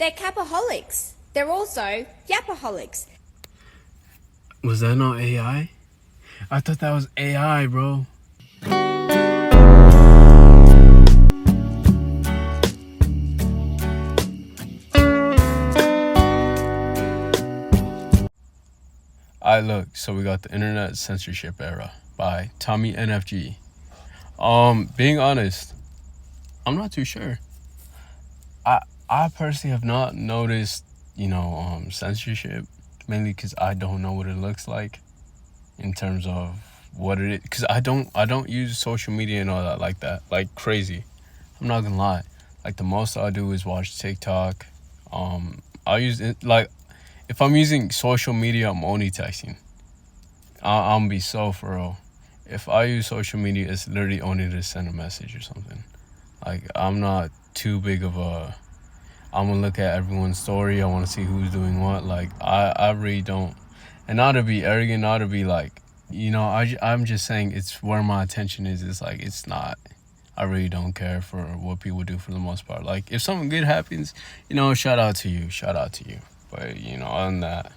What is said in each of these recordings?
They're capaholics. They're also yapaholics. Was that not AI? I thought that was AI, bro. Alright, look, so we got the internet censorship era by TommyNFG. Being honest, I'm not too sure. I personally have not noticed, censorship, mainly because I don't know what it looks like in terms of what it is. Because I don't use social media and all that like that, like crazy. I'm not gonna lie. Like the most I do is watch TikTok. I use it like if I'm using social media, I'm only texting. I'm gonna be so for real. If I use social media, it's literally only to send a message or something. Like I'm not too big of a. I'm gonna look at everyone's story. I want to see who's doing what. Like I really don't. And not to be arrogant, not to be like, I'm just saying it's where my attention is. It's like it's not. I really don't care for what people do for the most part. Like if something good happens, shout out to you. But other than that,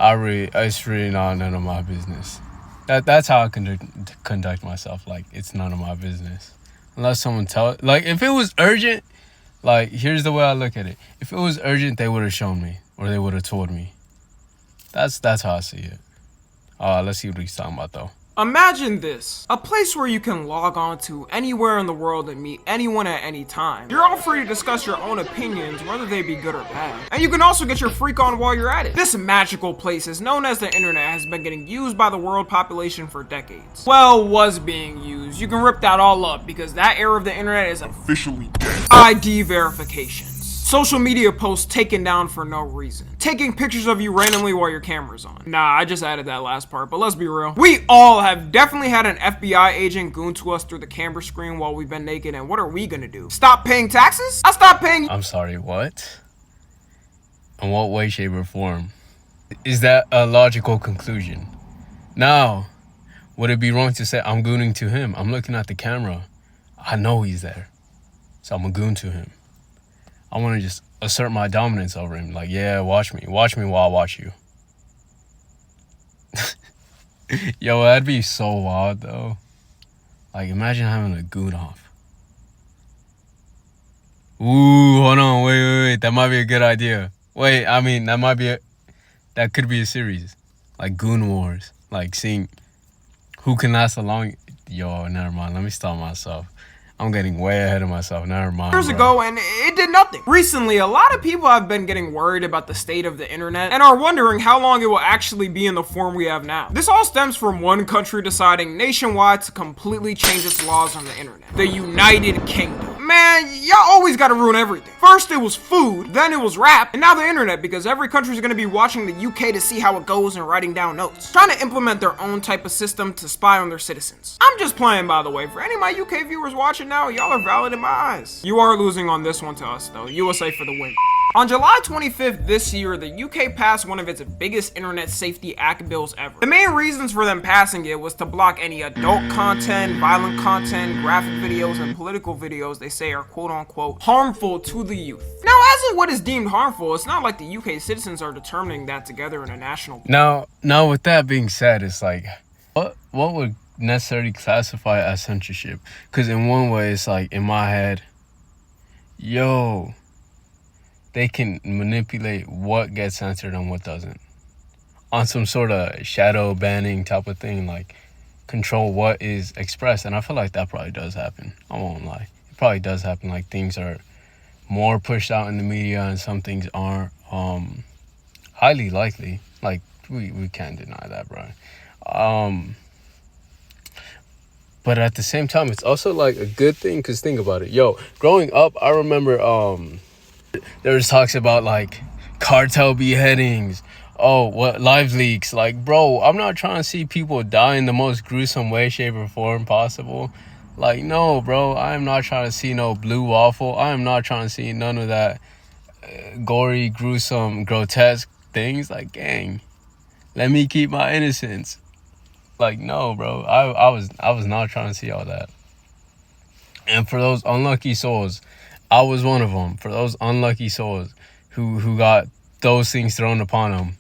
it's really not none of my business. That's how I conduct myself. Like it's none of my business, unless someone like if it was urgent. Like here's the way I look at it. If it was urgent, they would have shown me or they would have told me. That's how I see it. Let's see what he's talking about though. Imagine this, a place where you can log on to anywhere in the world and meet anyone at any time. You're all free to discuss your own opinions, whether they be good or bad. And you can also get your freak on while you're at it. This magical place is known as the internet has been getting used by the world population for decades. Well, was being used. You can rip that all up because that era of the internet is officially dead. ID verifications. Social media posts taken down for no reason. Taking pictures of you randomly while your camera's on. Nah, I just added that last part, but let's be real. We all have definitely had an FBI agent goon to us through the camera screen while we've been naked, and what are we gonna do? Stop paying taxes? I stopped paying- I'm sorry, what? In what way, shape, or form? Is that a logical conclusion? Now, would it be wrong to say I'm gooning to him? I'm looking at the camera. I know he's there. So I'm a goon to him. I want to just assert my dominance over him. Like, yeah, watch me while I watch you. Yo, that'd be so wild, though. Like, imagine having a goon off. Ooh, hold on, wait. That might be a good idea. That could be a series. Like, Goon Wars. Like, seeing who can last the long. Yo, never mind. Let me stop myself. I'm getting way ahead of myself. Never mind. Years ago, and it did nothing. Recently, a lot of people have been getting worried about the state of the internet and are wondering how long it will actually be in the form we have now. This all stems from one country deciding nationwide to completely change its laws on the internet. The United Kingdom. Man, y'all always gotta ruin everything. First it was food, then it was rap, and now the internet because every country's gonna be watching the UK to see how it goes and writing down notes. Trying to implement their own type of system to spy on their citizens. I'm just playing, by the way. For any of my UK viewers watching now, y'all are valid in my eyes. You are losing on this one to us though. USA for the win. On July 25th this year, the UK passed one of its biggest Internet Safety Act bills ever. The main reasons for them passing it was to block any adult content, violent content, graphic videos, and political videos they say are quote-unquote harmful to the youth. Now, as of what is deemed harmful, it's not like the UK citizens are determining that together in a national... Now, with that being said, it's like, what would necessarily classify as censorship? Because in one way, it's like, in my head, yo... they can manipulate what gets censored and what doesn't on some sort of shadow banning type of thing, like control what is expressed. And I feel like that probably does happen. I won't lie. It probably does happen. Like things are more pushed out in the media and some things aren't. Highly likely. Like we can't deny that, bro. But at the same time, it's also like a good thing because think about it. Yo, growing up, I remember there was talks about like cartel beheadings, live leaks. Like, bro, I'm not trying to see people die in the most gruesome way, shape, or form possible. Like, no, bro, I am not trying to see no blue waffle. I am not trying to see none of that gory, gruesome, grotesque things. Like, gang, let me keep my innocence. Like, no, bro, I was not trying to see all that. And for those unlucky souls, I was one of them. For those unlucky souls who got those things thrown upon them.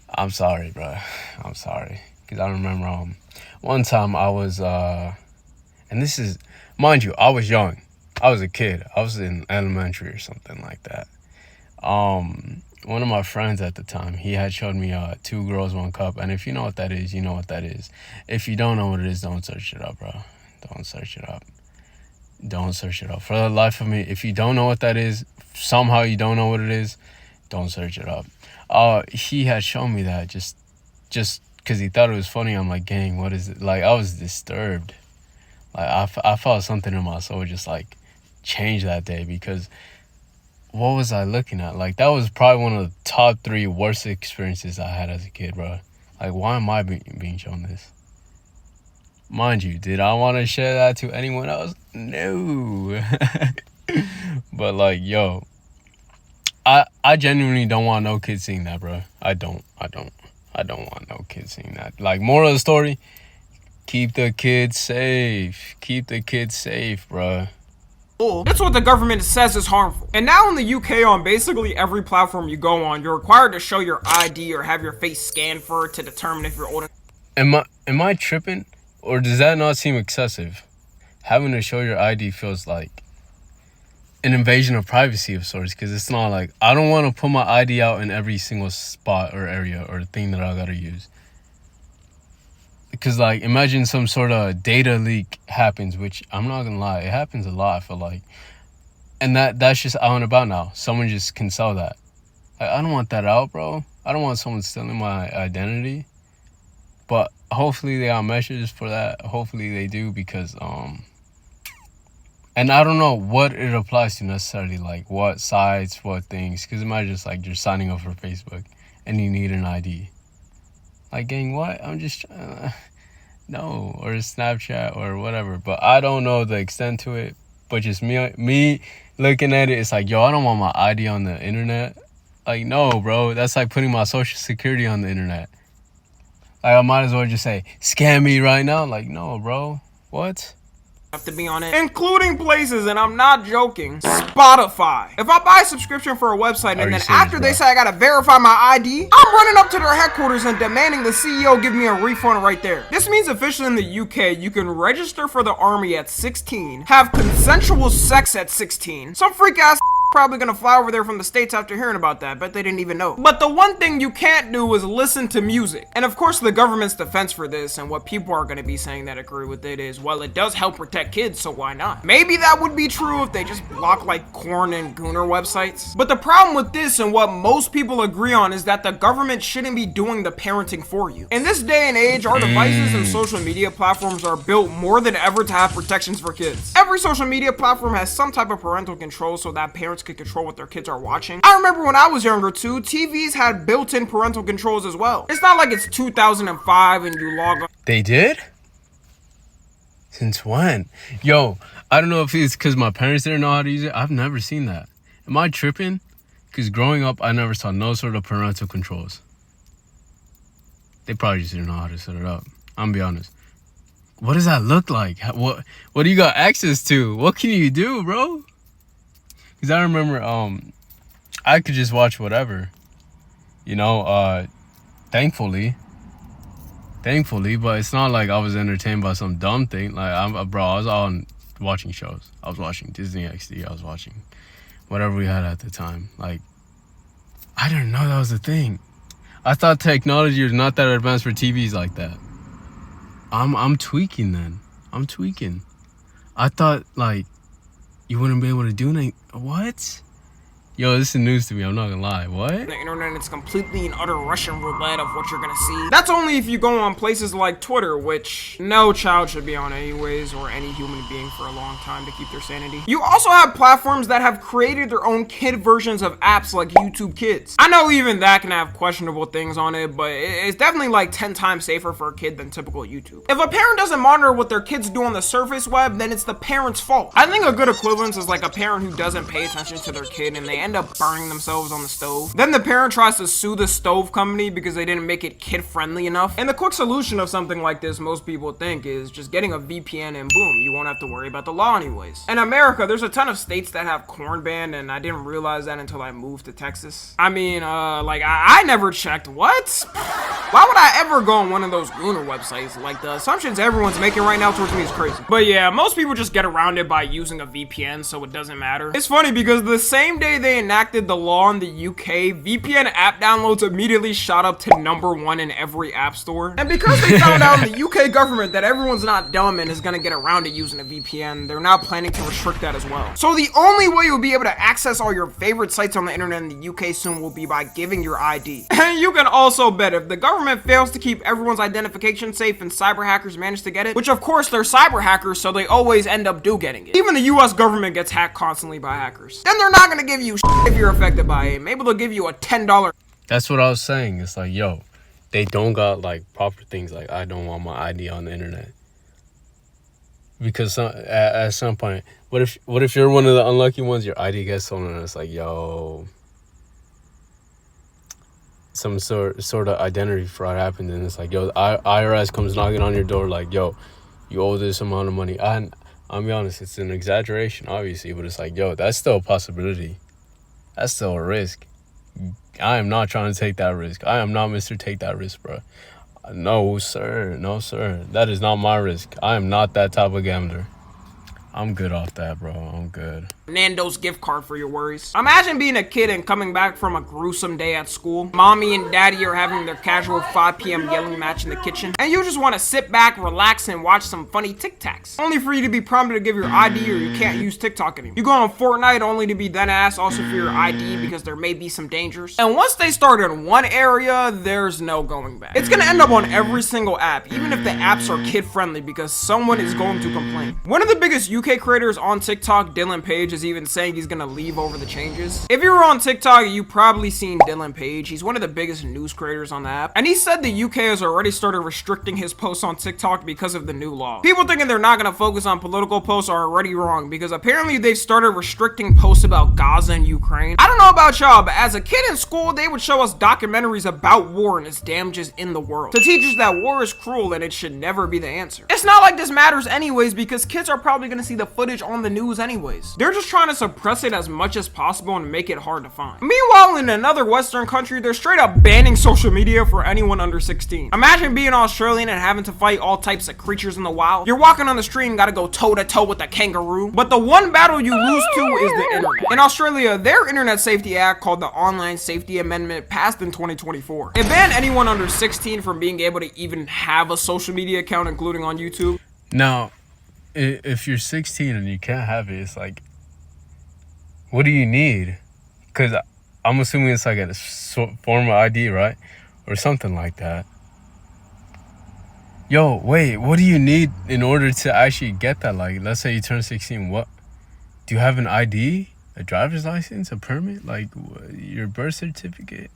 I'm sorry, bro. I'm sorry. Because I remember one time I was, and this is, mind you, I was young. I was a kid. I was in elementary or something like that. One of my friends at the time, he had showed me 2 Girls, 1 Cup. And if you know what that is, you know what that is. If you don't know what it is, don't search it up, bro. Don't search it up. Don't search it up. For the life of me, if you don't know what that is, somehow you don't know what it is, don't search it up. He had shown me that just because he thought it was funny. I'm like, gang, what is it? Like, I was disturbed. Like, I felt something in my soul just, like, change that day, because what was I looking at? Like, that was probably one of the top 3 worst experiences I had as a kid, bro. Like, why am I being shown this? Mind you, did I want to share that to anyone else? No. But, like, yo, I genuinely don't want no kids seeing that, bro. I don't want no kids seeing that. Like, moral of the story, keep the kids safe. Keep the kids safe, bro. That's what the government says is harmful. And now in the UK, on basically every platform you go on, you're required to show your ID or have your face scanned for it to determine if you're old enough. Am I tripping? Or does that not seem excessive? Having to show your ID feels like an invasion of privacy of sorts, because it's not like, I don't want to put my ID out in every single spot or area or thing that I gotta use. Because, like, imagine some sort of data leak happens, which I'm not gonna lie, it happens a lot, I feel like. And that's just out and about now. Someone just can sell that. Like, I don't want that out, bro. I don't want someone stealing my identity. But hopefully they got measures for that. Hopefully they do, because and I don't know what it applies to necessarily, like what sites, what things. Because imagine just like you're signing up for Facebook and you need an ID. Like, gang, what? I'm just no, or Snapchat or whatever. But I don't know the extent to it. But just me looking at it, it's like, yo, I don't want my ID on the internet. Like, no, bro. That's like putting my social security on the internet. Like, I might as well just say, scan me right now. Like, no, bro. What? To be on it, including places, and I'm not joking, Spotify. If I buy a subscription for a website and then after they say I gotta verify my ID, I'm running up to their headquarters and demanding the CEO give me a refund right there. This means officially in the UK, you can register for the army at 16, have consensual sex at 16. Some freak ass probably gonna fly over there from the States after hearing about that, but they didn't even know. But the one thing you can't do is listen to music. And of course, the government's defense for this, and what people are gonna be saying that agree with it, is, well, it does help protect kids, so why not? Maybe that would be true if they just block like corn and gooner websites. But the problem with this, and what most people agree on, is that the government shouldn't be doing the parenting for you. In this day and age, our devices and social media platforms are built more than ever to have protections for kids. Every social media platform has some type of parental control so that parents could control what their kids are watching. I remember when I was younger too, TVs had built-in parental controls as well. It's not like it's 2005 and you log on. They did? Since when? Yo, I don't know if it's because my parents didn't know how to use it. I've never seen that. Am I tripping? Because growing up, I never saw no sort of parental controls. They probably just didn't know how to set it up. I'm gonna be honest. What does that look like? What do you got access to? What can you do, bro? Because I remember I could just watch whatever, you know, thankfully, but it's not like I was entertained by some dumb thing. Like, I was on watching shows. I was watching Disney XD. I was watching whatever we had at the time. Like, I didn't know that was a thing. I thought technology was not that advanced for TVs like that. I'm tweaking then. I'm tweaking. I thought, like, you wouldn't be able to do anything. What? Yo, this is news to me. I'm not gonna lie. What? The internet, it's completely an utter Russian roulette of what you're gonna see. That's only if you go on places like Twitter, which no child should be on anyways, or any human being for a long time to keep their sanity. You also have platforms that have created their own kid versions of apps like YouTube Kids. I know even that can have questionable things on it, but it's definitely like 10 times safer for a kid than typical YouTube. If a parent doesn't monitor what their kids do on the surface web, then it's the parent's fault. I think a good equivalence is like a parent who doesn't pay attention to their kid and they end up burning themselves on the stove. Then the parent tries to sue the stove company because they didn't make it kid-friendly enough. And the quick solution of something like this, most people think, is just getting a VPN and boom, you won't have to worry about the law anyways. In America, there's a ton of states that have corn ban, and I didn't realize that until I moved to Texas. I mean, I never checked. What? Why would I ever go on one of those Gooner websites? Like, the assumptions everyone's making right now towards me is crazy. But yeah, most people just get around it by using a VPN, so it doesn't matter. It's funny because the same day they enacted the law in the UK, VPN app downloads immediately shot up to #1 in every app store. And because they found out in the UK government that everyone's not dumb and is gonna get around it using a VPN, they're now planning to restrict that as well. So the only way you'll be able to access all your favorite sites on the internet in the UK soon will be by giving your ID. And you can also bet if the government fails to keep everyone's identification safe and cyber hackers manage to get it, which of course they're cyber hackers, so they always end up getting it. Even the US government gets hacked constantly by hackers. Then they're not gonna give you shit if you're affected by it. Maybe they'll give you a $10. That's what I was saying. It's like, yo, they don't got like proper things. Like, I don't want my ID on the internet. Because at some point, what if you're one of the unlucky ones, your ID gets stolen, and it's like, yo, some sort of identity fraud happened, and it's like, yo, the IRS comes knocking on your door, like, yo, you owe this amount of money. I'll be honest, it's an exaggeration, obviously, but it's like, yo, that's still a possibility. That's still a risk. I am not trying to take that risk. I am not Mr. Take That Risk, bro. No, sir. No, sir. That is not my risk. I am not that type of gambler. I'm good off that, bro. I'm good. Nando's gift card for your worries. Imagine being a kid and coming back from a gruesome day at school. Mommy and daddy are having their casual 5 p.m. yelling match in the kitchen, and you just want to sit back, relax, and watch some funny Tic Tacs. Only for you to be prompted to give your ID or you can't use TikTok anymore. You go on Fortnite only to be then asked also for your ID because there may be some dangers. And once they start in one area, there's no going back. It's gonna end up on every single app, even if the apps are kid-friendly, because someone is going to complain. One of the biggest UK creators on TikTok, Dylan Page, is even saying he's gonna leave over the changes. If you were on TikTok, you probably seen Dylan Page. He's one of the biggest news creators on the app, and he said the UK has already started restricting his posts on TikTok because of the new law. People thinking they're not gonna focus on political posts are already wrong, because apparently they've started restricting posts about Gaza and Ukraine. I don't know about y'all, but as a kid in school, they would show us documentaries about war and its damages in the world to teach us that war is cruel and it should never be the answer. It's not like this matters anyways, because kids are probably gonna see the footage on the news anyways. They're just trying to suppress it as much as possible and make it hard to find. Meanwhile, in another Western country, they're straight up banning social media for anyone under 16. Imagine being Australian and having to fight all types of creatures in the wild. You're walking on the street and gotta go toe to toe with a kangaroo, but the one battle you lose to is the internet. In Australia, their Internet Safety Act, called the Online Safety Amendment, passed in 2024. It banned anyone under 16 from being able to even have a social media account, including on YouTube. Now, if you're 16 and you can't have it, it's like, what do you need? Because I'm assuming it's like a form of ID, right? Or something like that. Yo, wait, what do you need in order to actually get that? Like, let's say you turn 16, what? Do you have an ID? A driver's license? A permit? Like, your birth certificate?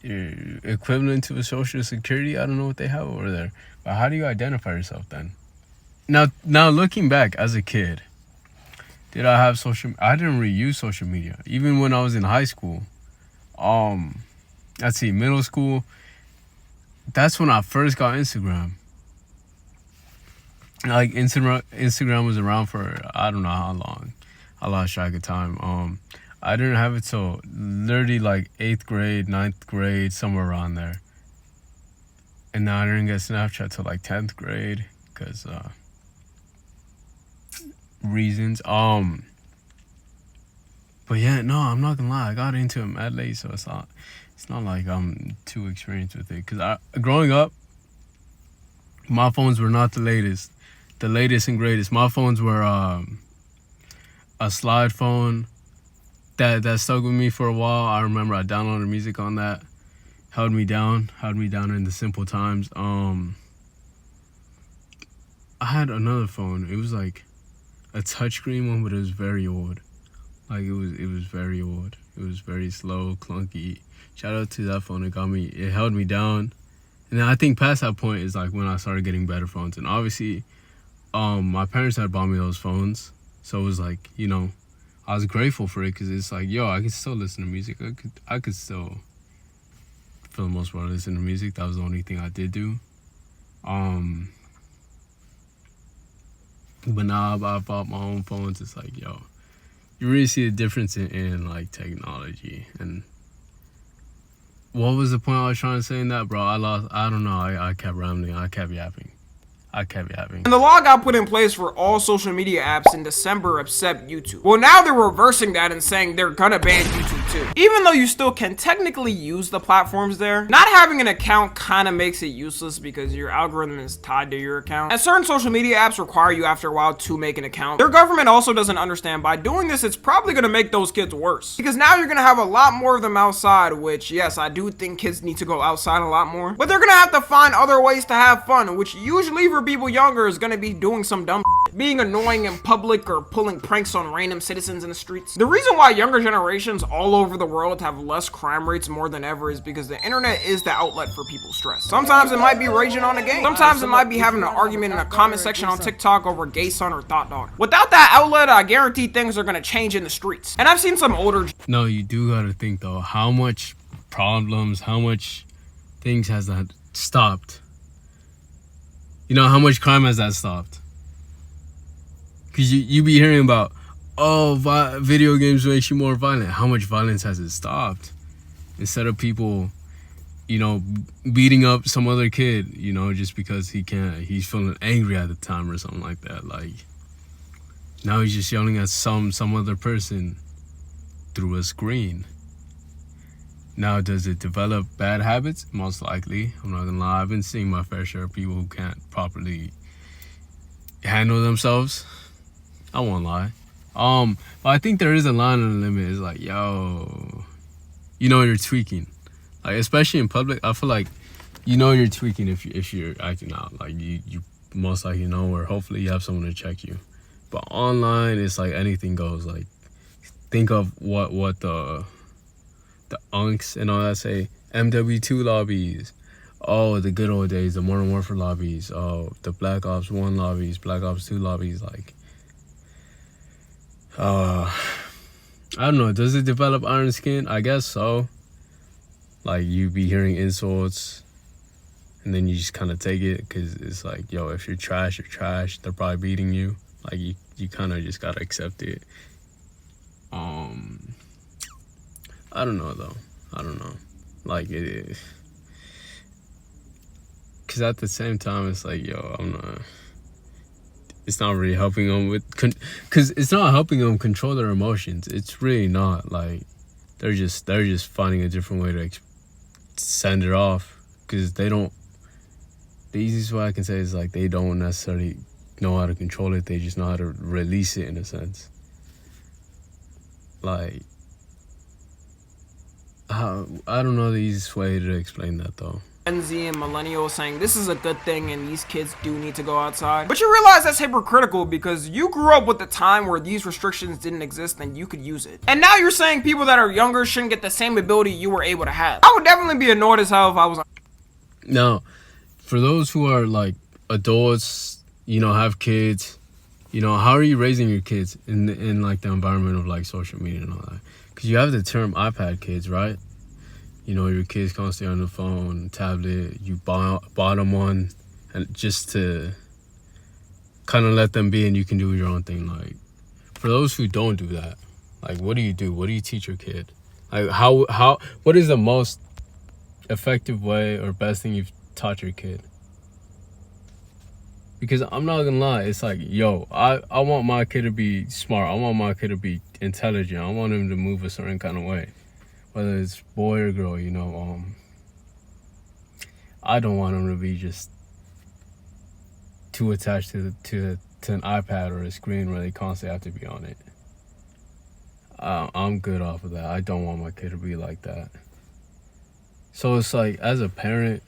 Your equivalent to a social security? I don't know what they have over there. But how do you identify yourself then? Now looking back as a kid, did I have I didn't really use social media. Even when I was in high school. Let's see, middle school, that's when I first got Instagram. Like, Instagram was around for, I don't know how long. I lost track of time. I didn't have it till literally like 8th grade, 9th grade, somewhere around there. And now I didn't get Snapchat till like 10th grade because reasons. But yeah, no, I'm not gonna lie, I got into it mad late, so it's not like I'm too experienced with it. Cause growing up, my phones were not the latest and greatest. My phones were a slide phone that stuck with me for a while. I remember I downloaded music on that. Held me down in the simple times. I had another phone. It was like a touchscreen one, but it was very old. Like, it was very old. It was very slow, clunky. Shout out to that phone. It held me down. And then I think past that point is like when I started getting better phones. And obviously, my parents had bought me those phones. So it was like, you know, I was grateful for it because it's like, yo, I could still listen to music. I could still, for the most part, listen to music. That was the only thing I did do. But now I bought my own phones. It's like, yo, you really see the difference in like technology. And what was the point I was trying to say in that, bro? I don't know. I kept rambling. I kept yapping. And the law got put in place for all social media apps in December except YouTube. Well, now they're reversing that and saying they're gonna ban YouTube too. Even though you still can technically use the platforms there, not having an account kind of makes it useless because your algorithm is tied to your account. And certain social media apps require you after a while to make an account. Their government also doesn't understand by doing this, it's probably gonna make those kids worse. Because now you're gonna have a lot more of them outside, which yes, I do think kids need to go outside a lot more. But they're gonna have to find other ways to have fun, which usually for people younger is gonna be doing some dumb shit, being annoying in public or pulling pranks on random citizens in the streets. The reason why younger generations all over the world have less crime rates more than ever is because the internet is the outlet for people's stress. Sometimes it might be raging on a game. Sometimes it might be having an argument in a comment section on TikTok over gay son or thought daughter. Without that outlet, I guarantee things are gonna change in the streets. And I've seen some older... No, you do gotta think though, how much problems, how much things has that stopped? You know, how much crime has that stopped? Because you be hearing about, oh, video games makes you more violent. How much violence has it stopped? Instead of people, you know, beating up some other kid, you know, just because he's feeling angry at the time or something like that. Like, now he's just yelling at some other person through a screen. Now, does it develop bad habits? Most likely. I'm not gonna lie. I've been seeing my fair share of people who can't properly handle themselves. I won't lie. But I think there is a line on the limit. It's like, yo, you know you're tweaking. Like, especially in public, I feel like you know you're tweaking if you're acting out. Like, you most likely know, or hopefully you have someone to check you. But online, it's like anything goes. Like, think of what the unks and all that say, MW2 lobbies, oh, the good old days, the Modern Warfare lobbies, oh, the Black Ops 1 lobbies, Black Ops 2 lobbies, like, I don't know, does it develop iron skin? I guess so. Like, you be hearing insults, and then you just kind of take it, because it's like, yo, if you're trash, you're trash, they're probably beating you. Like, you kind of just gotta accept it. I don't know though. I don't know. Like, it, because at the same time, it's like, yo, it's not really helping them because it's not helping them control their emotions. It's really not. Like, they're just finding a different way to send it off, because they don't. The easiest way I can say is like they don't necessarily know how to control it. They just know how to release it in a sense. Like, I don't know the easiest way to explain that though. Gen Z and millennials saying this is a good thing and these kids do need to go outside. But you realize that's hypocritical because you grew up with the time where these restrictions didn't exist and you could use it. And now you're saying people that are younger shouldn't get the same ability you were able to have. I would definitely be annoyed as hell if I was... Now, for those who are like adults, you know, have kids, you know, how are you raising your kids in like the environment of like social media and all that? Because you have the term iPad kids, right? You know, your kids constantly on the phone, tablet, you bought them one, and just to kind of let them be and you can do your own thing. Like, for those who don't do that, like, what do you do? What do you teach your kid? Like, what is the most effective way or best thing you've taught your kid? Because I'm not gonna lie, it's like, yo, I want my kid to be smart. I want my kid to be intelligent. I want him to move a certain kind of way, whether it's boy or girl. You know, I don't want him to be just too attached to an iPad or a screen where they constantly have to be on it. I'm good off of that. I don't want my kid to be like that. So it's like, as a parent,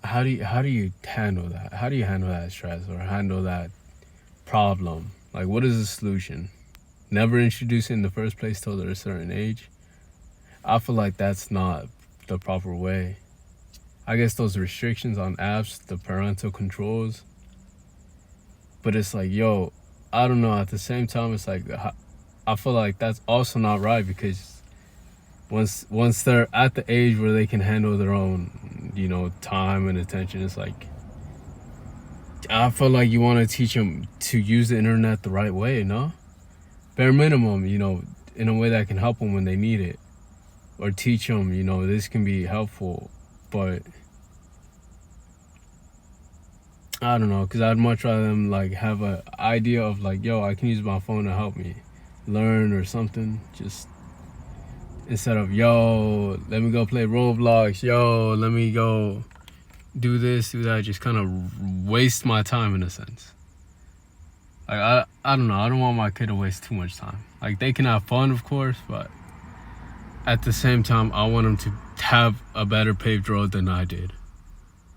how do you handle that? How do you handle that stress or handle that problem? Like, what is the solution? Never introduce it in the first place till they're a certain age? I feel like that's not the proper way. I guess those restrictions on apps, the parental controls, but it's like, yo, I don't know. At the same time, it's like I feel like that's also not right, because once they're at the age where they can handle their own, time and attention, it's like I feel like you want to teach them to use the internet the right way, no? Bare minimum, in a way that can help them when they need it, or teach them, this can be helpful, but I don't know, because I'd much rather them like have an idea of like, yo, I can use my phone to help me learn or something, just instead of, yo, let me go play Roblox, yo, let me go do this, do that, just kind of waste my time in a sense. Like, I don't know, I don't want my kid to waste too much time. Like, they can have fun, of course, but at the same time, I want them to have a better paved road than I did.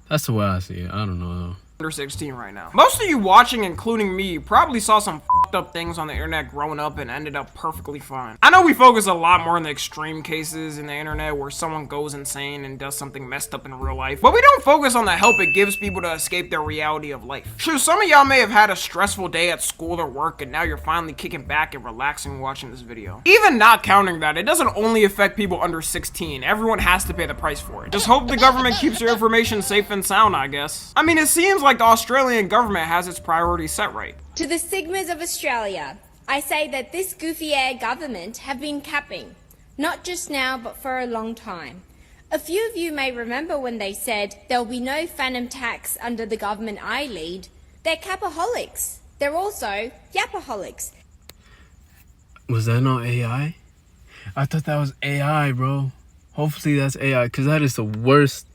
That's the way I see it. I don't know, though. Under 16 right now. Most of you watching, including me, probably saw some fucked up things on the internet growing up and ended up perfectly fine. I know we focus a lot more on the extreme cases in the internet where someone goes insane and does something messed up in real life, but we don't focus on the help it gives people to escape their reality of life. Sure, some of y'all may have had a stressful day at school or work, and now you're finally kicking back and relaxing watching this video. Even not counting that, it doesn't only affect people under 16. Everyone has to pay the price for it. Just hope the government keeps your information safe and sound, I guess. I mean, it seems like the Australian government has its priorities set right. To the Sigmas of Australia, I say that this goofy-air government have been capping, not just now but for a long time. A few of you may remember when they said there'll be no phantom tax under the government I lead. They're capaholics. They're also yapaholics. Was that not AI? I thought that was AI, bro. Hopefully that's AI, because that is the worst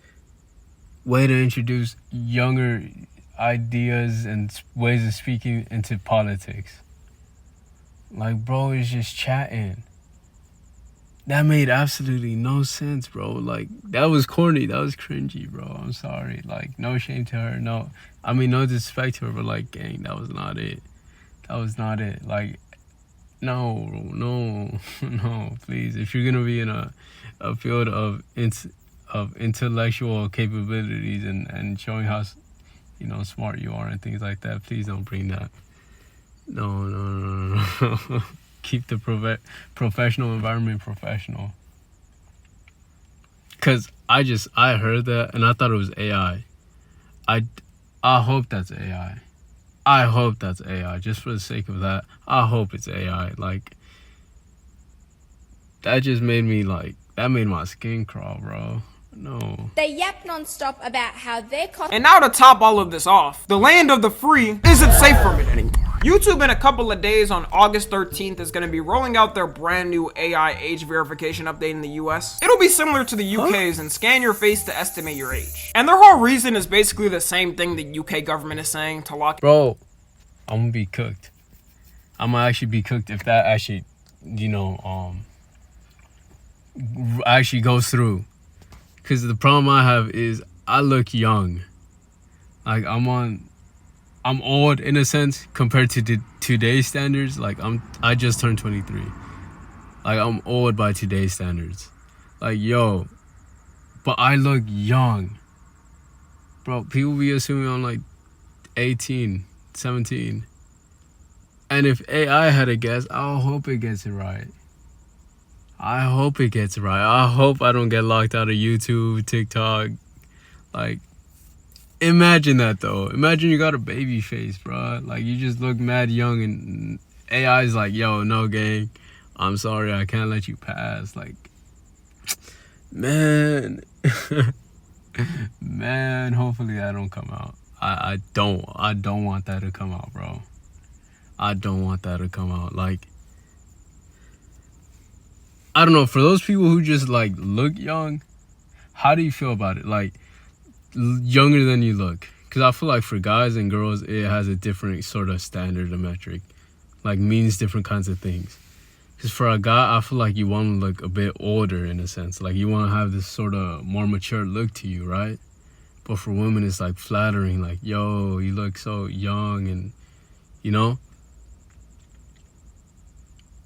way to introduce younger ideas and ways of speaking into politics. Like, bro is just chatting. That made absolutely no sense, bro. Like, that was corny. That was cringy, bro. I'm sorry. Like, no shame to her. No disrespect to her, but like, gang, that was not it. That was not it. Like, no, please. If you're gonna be in a field of intellectual capabilities and showing how smart you are and things like that, please don't bring that. No. Keep the professional environment professional. Because I heard that and I thought it was AI. I hope that's AI. I hope that's AI. Just for the sake of that, I hope it's AI. Like, that just made me that made my skin crawl, bro. No. They yap non-stop about how their cost. And now to top all of this off, the land of the free isn't safe from it anymore. YouTube in a couple of days on August 13th is going to be rolling out their brand new AI age verification update in the US. It'll be similar to the UK's and scan your face to estimate your age. And their whole reason is basically the same thing the UK government is saying to lock. Bro, I'm gonna be cooked. I'm gonna actually be cooked if that actually, actually goes through. Because the problem I have is I look young. Like, I'm old in a sense compared to today's standards. Like, I just turned 23. Like, I'm old by today's standards. Like, yo, but I look young. Bro, people be assuming I'm like 18, 17. And if AI had a guess, I hope it gets it right. I hope it gets right. I hope I don't get locked out of YouTube, TikTok. Like, imagine that, though. Imagine you got a baby face, bro. Like, you just look mad young and AI's like, yo, no, gang. I'm sorry, I can't let you pass. Like, man. Man, hopefully that don't come out. I don't want that to come out, bro. I don't want that to come out. Like, I don't know, for those people who just like look young, how do you feel about it? Like, younger than you look? Because I feel like for guys and girls, it has a different sort of standard of metric, like means different kinds of things. Because for a guy, I feel like you want to look a bit older in a sense, like you want to have this sort of more mature look to you, right? But for women, it's like flattering, like, yo, you look so young, and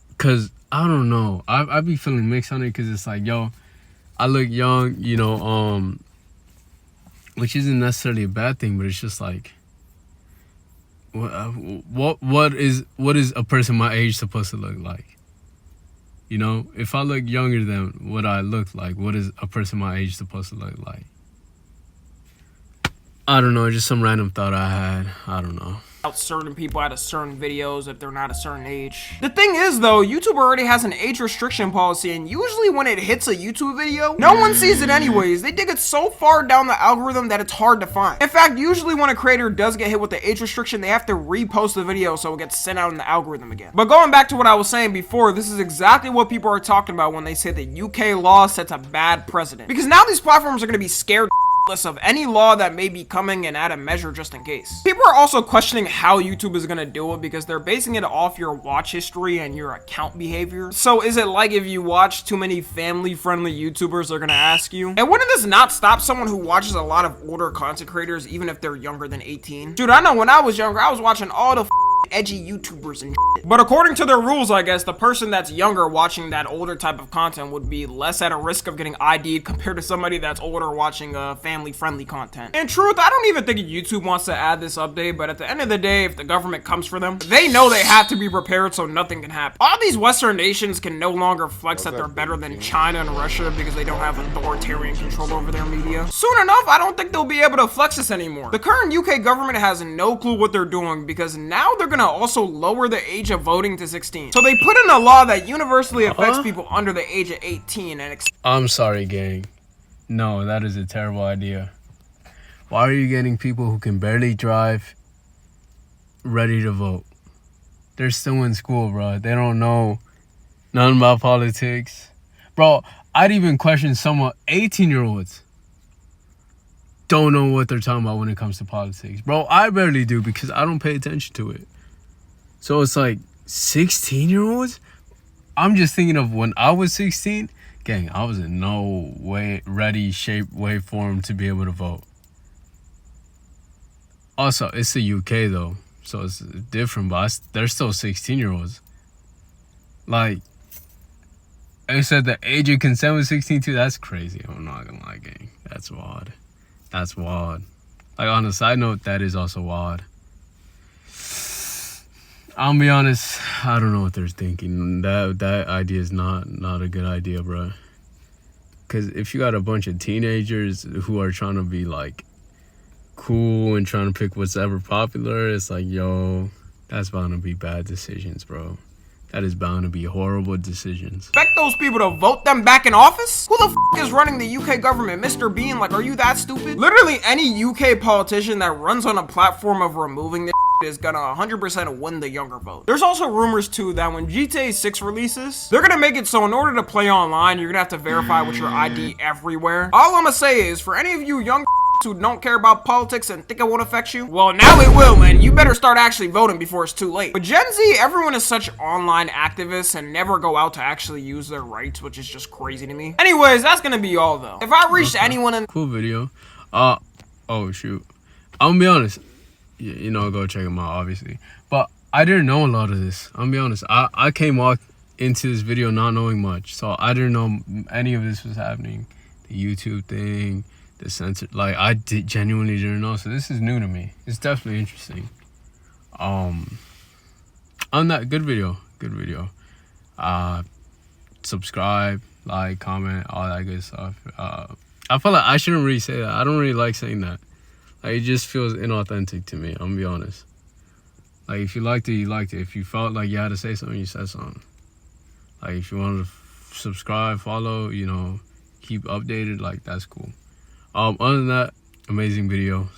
because I don't know, I be feeling mixed on it, because it's like, yo, I look young, which isn't necessarily a bad thing, but it's just like, what is a person my age supposed to look like? You know, if I look younger than what I look like, what is a person my age supposed to look like? I don't know, just some random thought I had. I don't know. Out certain people out of certain videos if they're not a certain age. The thing is though, YouTube already has an age restriction policy, and usually when it hits a YouTube video, no one sees it anyways. They dig it so far down the algorithm that it's hard to find. In fact, usually when a creator does get hit with the age restriction, they have to repost the video so it gets sent out in the algorithm again. But going back to what I was saying before, this is exactly what people are talking about when they say the UK law sets a bad precedent. Because now these platforms are going to be scared of any law that may be coming and add a measure just in case. People are also questioning how YouTube is gonna do it because they're basing it off your watch history and your account behavior. So is it like if you watch too many family-friendly YouTubers, they're gonna ask you? And wouldn't this not stop someone who watches a lot of older content creators even if they're younger than 18? Dude, I know when I was younger, I was watching all the edgy YouTubers and shit. But according to their rules, I guess, the person that's younger watching that older type of content would be less at a risk of getting ID'd compared to somebody that's older watching family-friendly content. In truth, I don't even think YouTube wants to add this update, but at the end of the day, if the government comes for them, they know they have to be prepared so nothing can happen. All these Western nations can no longer flex that they're better than China and Russia because they don't have authoritarian control over their media. Soon enough, I don't think they'll be able to flex this anymore. The current UK government has no clue what they're doing because now they're gonna also lower the age of voting to 16. So they put in a law that universally affects people under the age of 18 and I'm sorry, gang. No, that is a terrible idea. Why are you getting people who can barely drive ready to vote? They're still in school, bro. They don't know nothing about politics. Bro, I'd even question some 18-year-olds don't know what they're talking about when it comes to politics. Bro, I barely do because I don't pay attention to it. So it's like 16-year-olds? I'm just thinking of when I was 16. Gang, I was in no way ready, shape, way, form to be able to vote. Also, it's the UK though, so it's different, but they're still 16-year-olds. Like, they said the age of consent was 16 too. That's crazy. I'm not gonna lie, gang. That's wild. That's wild. Like, on a side note, that is also wild. I'll be honest, I don't know what they're thinking. That idea is not a good idea, bro. Because if you got a bunch of teenagers who are trying to be, like, cool and trying to pick what's ever popular, it's like, yo, that's bound to be bad decisions, bro. That is bound to be horrible decisions. Expect those people to vote them back in office? Who the f is running the UK government? Mr. Bean? Like, are you that stupid? Literally any UK politician that runs on a platform of removing this is gonna 100% win the younger vote. There's also rumors too that when GTA 6 releases, they're gonna make it so in order to play online, you're gonna have to verify with your ID everywhere. All I'm gonna say is, for any of you young who don't care about politics and think it won't affect you, well, now it will, and you better start actually voting before it's too late. But Gen Z, everyone is such online activists and never go out to actually use their rights, which is just crazy to me. Anyways, that's gonna be all though. If I reached anyone in— Cool video. Oh shoot. I'm gonna be honest. You know, go check them out, obviously. But I didn't know a lot of this. I'm gonna be honest. I came into this video not knowing much, so I didn't know any of this was happening. The YouTube thing, the censor, like, I genuinely didn't know. So this is new to me. It's definitely interesting. On that, good video. Subscribe, like, comment, all that good stuff. I feel like I shouldn't really say that. I don't really like saying that. Like, it just feels inauthentic to me, I'm gonna be honest. Like, if you liked it, you liked it. If you felt like you had to say something, you said something. Like, if you wanted to subscribe, follow, you know, keep updated, like, that's cool. Other than that, amazing video.